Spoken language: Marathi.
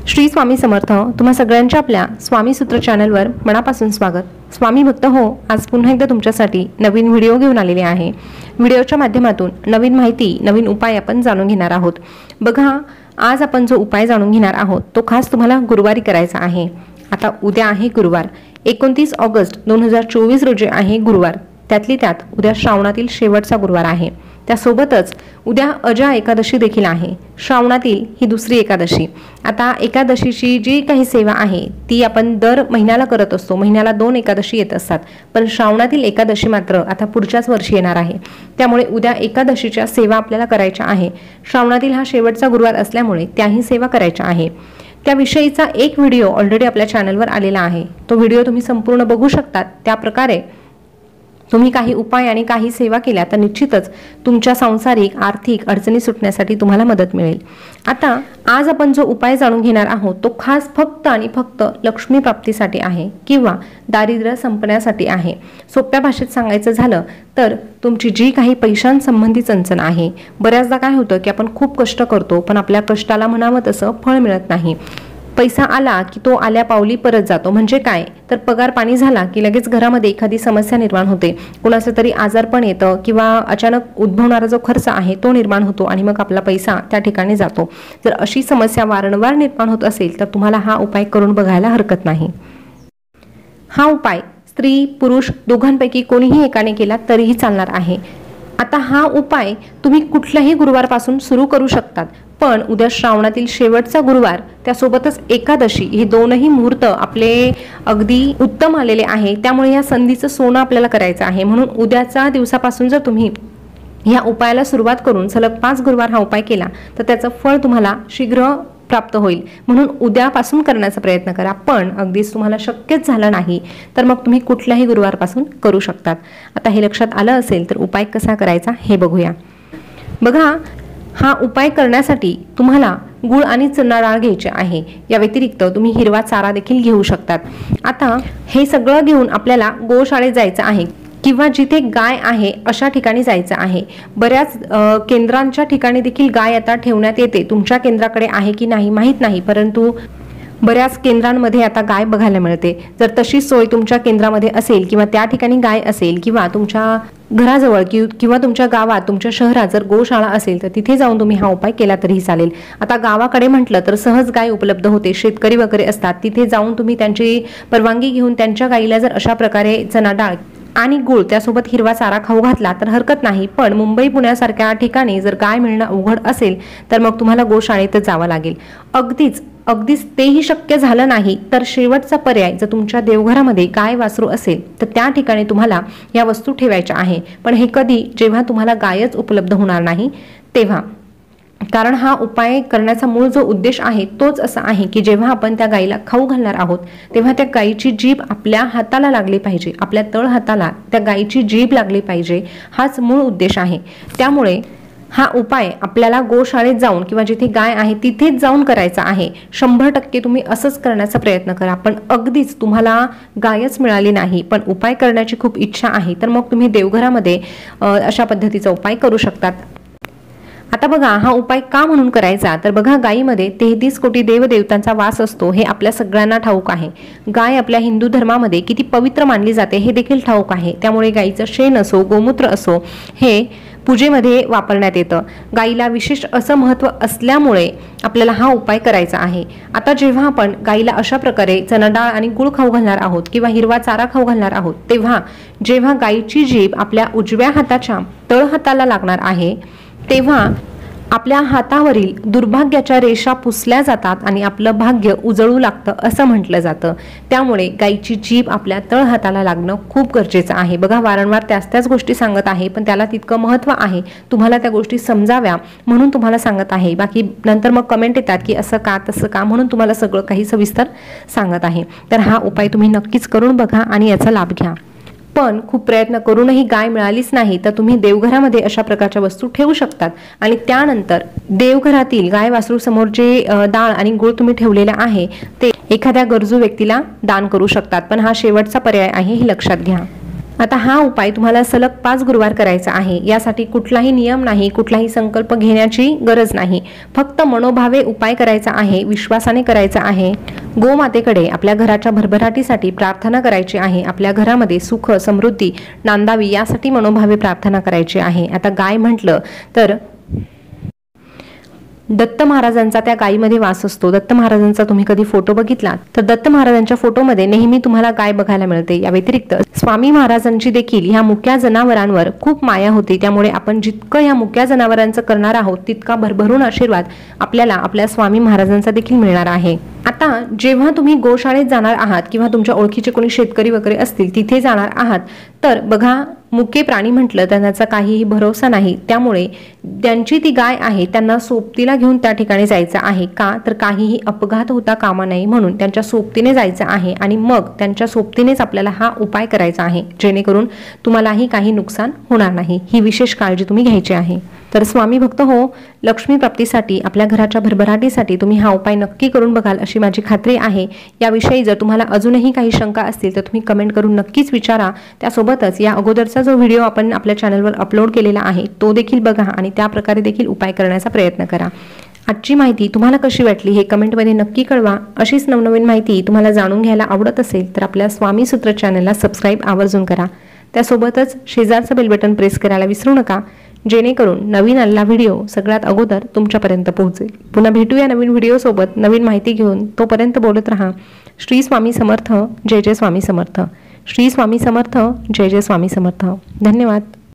श्री स्वामी समर्थ. तुम्हा सगळ्यांच्या आपल्या स्वामी सूत्र चॅनलवर मनापासून स्वागत. स्वामी भक्त हो, आज पुन्हा एकदा तुमच्यासाठी नवीन व्हिडिओ घेऊन आलेले आहे. व्हिडिओच्या माध्यमातून नवीन माहिती, नवीन उपाय आपण जाणून घेणार आहोत. बघा, आज आपण जो उपाय जाणून घेणार आहोत तो खास तुम्हाला गुरुवारी करायचा आहे. आता उद्या आहे गुरुवार, 29 ऑगस्ट 2024 रोजी आहे गुरुवार. त्यातली त्यात उद्या श्रावणातील शेवटचा गुरुवार आहे. त्यासोबतच उद्या अजा एकादशी देखील आहे. श्रावणातील ही दुसरी एकादशी. आता एकादशीची जी काही सेवा आहे ती आपण दर महिन्याला करत असतो. महिन्याला 2 एकादशी येत असतात, पण श्रावणातील एकादशी मात्र आता पुढच्याच वर्षी येणार आहे. त्यामुळे उद्या एकादशीच्या सेवा आपल्याला करायच्या आहे. श्रावणातील हा शेवटचा गुरुवार असल्यामुळे त्याही सेवा करायच्या आहे. त्याविषयीचा एक व्हिडिओ ऑलरेडी आपल्या चॅनलवर आलेला आहे. तो व्हिडिओ तुम्ही संपूर्ण बघू शकतात. त्या प्रकारे तुम्ही काही उपाय आणि काही सेवा केल्या तर निश्चितच तुमच्या सांसारिक आर्थिक अडचणी सुटण्यासाठी तुम्हाला मदत मिळेल. आता आज आपण जो उपाय जाणून घेणार आहोत तो खास फक्त आणि फक्त लक्ष्मी प्राप्तीसाठी आहे किंवा दारिद्र्य संपण्यासाठी आहे. सोप्या भाषेत सांगायचं झालं तर तुमची जी काही पैशांसंबंधी चणचण आहे, बऱ्याचदा काय होतं की आपण खूप कष्ट करतो पण आपल्या कष्टाला म्हणावं तसं फळ मिळत नाही. पैसा आला की तो आल्या पावली परत जातो. म्हणजे काय तर पगार पाणी झाला की लगेच घरामध्ये एखादी समस्या निर्माण होते, कोणाचं तरी आजारपण येतं किंवा अचानक उद्भवणारा जो खर्च आहे तो निर्माण होतो आणि मग आपला पैसा त्या ठिकाणी जातो. जर अशी समस्या वारंवार निर्माण होत असेल तर तुम्हाला हा उपाय करून बघायला हरकत नाही. हा उपाय स्त्री पुरुष दोघांपैकी कोणीही एकाने केला तरीही चालणार आहे. आता हा उपाय तुम्ही कुठल्याही गुरुवारपासून सुरू करू शकतात, पण उद्या श्रावणातील शेवटचा गुरुवार त्यासोबतच एकादशी हे दोनही मुहूर्त आपले अगदी उत्तम आलेले आहे. त्यामुळे या संधीचं सोनं आपल्याला करायचं आहे. म्हणून उद्याच्या दिवसापासून जर तुम्ही या उपायाला सुरुवात करून सलग 5 गुरुवार हा उपाय केला तर त्याचं फळ तुम्हाला शीघ्र प्राप्त होईल. म्हणून उद्यापासून करण्याचा प्रयत्न करा. पण अगदीच तुम्हाला शक्यच झालं नाही तर मग तुम्ही कुठल्याही गुरुवारपासून करू शकतात. आता हे लक्षात आलं असेल तर उपाय कसा करायचा हे बघूया. बघा, हा उपाय करण्यासाठी तुम्हाला गूळ आणि चणा डाळ घ्यायची आहे. या व्यतिरिक्त तुम्ही हिरवा चारा देखील घेऊ शकतात. आता हे सगळं घेऊन आपल्याला गोशाळेत जायचं आहे किंवा जिथे गाय आहे अशा ठिकाणी जायचं आहे. बऱ्याच केंद्रांच्या ठिकाणी देखील गाय आता ठेवण्यात येते. तुमच्या केंद्राकडे आहे की नाही माहीत नाही, परंतु बऱ्याच केंद्रांमध्ये आता गाय बघायला मिळते. जर तशी सोय तुमच्या केंद्रामध्ये असेल किंवा त्या ठिकाणी गाय असेल किंवा तुमच्या घराजवळ किंवा तुमच्या गावात तुमच्या शहरात जर गोशाळा असेल तर तिथे जाऊन तुम्ही हा उपाय केला तरीही चालेल. आता गावाकडे म्हटलं तर सहज गाय उपलब्ध होते. शेतकरी वगैरे असतात, तिथे जाऊन तुम्ही त्यांची परवानगी घेऊन त्यांच्या गायीला जर अशा प्रकारे चणा डाळ आणि गूळ त्यासोबत हिरवा चारा खाऊ घातला तर हरकत नाही. पण मुंबई पुण्यासारख्या ठिकाणी जर गाय मिळणं अवघड असेल तर मग तुम्हाला गोशाळेतच जावं लागेल. अगदीच तेही शक्य झालं नाही तर शेवटचा पर्याय, जर तुमच्या देवघरामध्ये गाय वासरू असेल तर त्या ठिकाणी तुम्हाला या वस्तू ठेवायच्या आहे. पण हे कधी, जेव्हा तुम्हाला गायच उपलब्ध होणार नाही तेव्हा. कारण हा उपाय करण्याचा मूळ जो उद्देश आहे तोच असा आहे की जेव्हा आपण त्या गायीला खाऊ घालणार आहोत तेव्हा त्या गायीची जीभ आपल्या हाताला लागली पाहिजे. आपल्या तळ हाताला त्या गायीची जीभ लागली पाहिजे, हाच मूळ उद्देश आहे. त्यामुळे हा उपाय आपल्याला गोशाळेत जाऊन किंवा जिथे गाय आहे तिथेच जाऊन करायचा आहे. 100% तुम्ही असंच करण्याचा प्रयत्न करा. पण अगदीच तुम्हाला गायच मिळाली नाही पण उपाय करण्याची खूप इच्छा आहे तर मग तुम्ही देवघरामध्ये अशा पद्धतीचा उपाय करू शकतात. आता बघा, हा उपाय का म्हणून करायचा तर बघा, गायीमध्ये 33 कोटी देवदेवतांचा वास असतो हे आपल्या सगळ्यांना ठाऊक आहे. गाय आपल्या हिंदू धर्मामध्ये किती पवित्र मानली जाते हे देखील ठाऊक आहे. त्यामुळे गायीचं शेण असो, गोमूत्र असो, हे पूजेमध्ये वापरण्यात येतं. गायीला विशेष असं महत्त्व असल्यामुळे आपल्याला हा उपाय करायचा आहे. आता जेव्हा आपण गायीला अशा प्रकारे चणा डाळ आणि गूळ खाऊ घालणार आहोत किंवा हिरवा चारा खाऊ घालणार आहोत तेव्हा जेव्हा गायीची जीभ आपल्या उजव्या हाताच्या तळ हाताला लागणार आहे तेव्हा आपल्या हातावरील दुर्भाग्याच्या रेषा पुसल्या जातात आणि आपलं भाग्य उजळू लागतं असं म्हटलं जातं. त्यामुळे गायीची जीभ आपल्या तळ हाताला लागणं खूप गरजेचं आहे. बघा, वारंवार त्याच गोष्टी सांगत आहे पण त्याला तितकं महत्त्व आहे. तुम्हाला त्या गोष्टी समजाव्या म्हणून तुम्हाला सांगत आहे. बाकी नंतर मग कमेंट येतात की असं का तसं का, म्हणून तुम्हाला सगळं काही सविस्तर सांगत आहे. तर हा उपाय तुम्ही नक्कीच करून बघा आणि याचा लाभ घ्या. पण खूप प्रयत्न करूनही गाय मिळालीच नाही तर तुम्ही देवघरामध्ये अशा प्रकारच्या वस्तू ठेवू शकतात आणि त्यानंतर देवघरातील गाय वासरू समोर जे डाळ आणि गूळ तुम्ही ठेवलेला आहे ते एखाद्या गरजू व्यक्तीला दान करू शकतात. पण हा शेवटचा पर्याय आहे हे लक्षात घ्या. आता हा उपाय तुम्हाला सलग 5 गुरुवार करायचा आहे। यासाठी कुठलाही नियम नाही, कुठलाही संकल्प घेण्याची गरज नाही, फक्त मनोभावे उपाय करायचा आहे, विश्वासाने करायचा आहे। गोमातेकडे आपल्या घराच्या भरभराटीसाठी प्रार्थना करायची आहे, आपल्या घरामध्ये सुख समृद्धी नांदावी यासाठी मनोभावे प्रार्थना करायची आहे। आता गाय म्हटलं तर दत्त महाराजांचा त्या गायीमध्ये वास असतो। दत्त महाराजांचा तुम्ही कधी फोटो बघितला तर दत्त महाराजांच्या फोटोमध्ये नेहमी तुम्हाला गाय बघायला मिळते। या व्यतिरिक्त स्वामी महाराजांची देखील ह्या मुक्या जनावरांवर खूप माया होती, त्यामुळे आपण जितकं या मुक्या जनावरांचं करणार आहोत तितका भरभरून आशीर्वाद आपल्याला आपल्या स्वामी महाराजांचा देखील मिळणार आहे। आता जेव्हा तुम्ही गोशाळेत जाणार आहात किंवा तुमच्या ओळखीचे कोणी शेतकरी वगैरे असतील तिथे जाणार आहात तर बघा, मुके प्राणी म्हटलं त्यांचा काहीही भरोसा नाही, त्यामुळे त्यांची ती गाय आहे त्यांना सोबतीला घेऊन त्या ठिकाणी जायचं आहे। का तर काहीही अपघात होता कामा नये म्हणून त्यांच्या सोबतीने जायचं आहे आणि मग त्यांच्या सोबतीनेच आपल्याला हा उपाय करायचा आहे, जेणेकरून तुम्हालाही काही नुकसान होणार नाही। ही विशेष काळजी तुम्ही घ्यायची आहे। तर स्वामी भक्त हो, लक्ष्मी प्राप्तीसाठी आपल्या घराच्या भरभराटीसाठी तुम्ही हा उपाय नक्की करून बघाल अशी माझी खात्री आहे। याविषयी जर तुम्हाला अजूनही काही शंका असतील तर तुम्ही कमेंट करून नक्कीच विचारा। त्यासोबतच या अगोदरचा जो व्हिडिओ आपण आपल्या चॅनलवर अपलोड केलेला आहे तो देखील बघा आणि त्या प्रकारे देखील उपाय करण्याचा प्रयत्न करा। आजची माहिती तुम्हाला कशी वाटली हे कमेंटमध्ये नक्की कळवा। अशीच नवनवीन माहिती तुम्हाला जाणून घ्यायला आवडत असेल तर आपल्या स्वामी सूत्र चॅनलला सबस्क्राईब आवर्जून करा। त्यासोबतच शेजारचं बेल बटन प्रेस करायला विसरू नका, जेणेकरून नवीन आलेला व्हिडिओ सगळ्यात अगोदर तुमच्यापर्यंत पोहोचेल। पुन्हा भेटूया नवीन व्हिडिओ सोबत नवीन माहिती घेऊन। तोपर्यंत बोलत रहा श्री स्वामी समर्थ, जय जय स्वामी समर्थ। श्री स्वामी समर्थ, जय जय स्वामी समर्थ। धन्यवाद।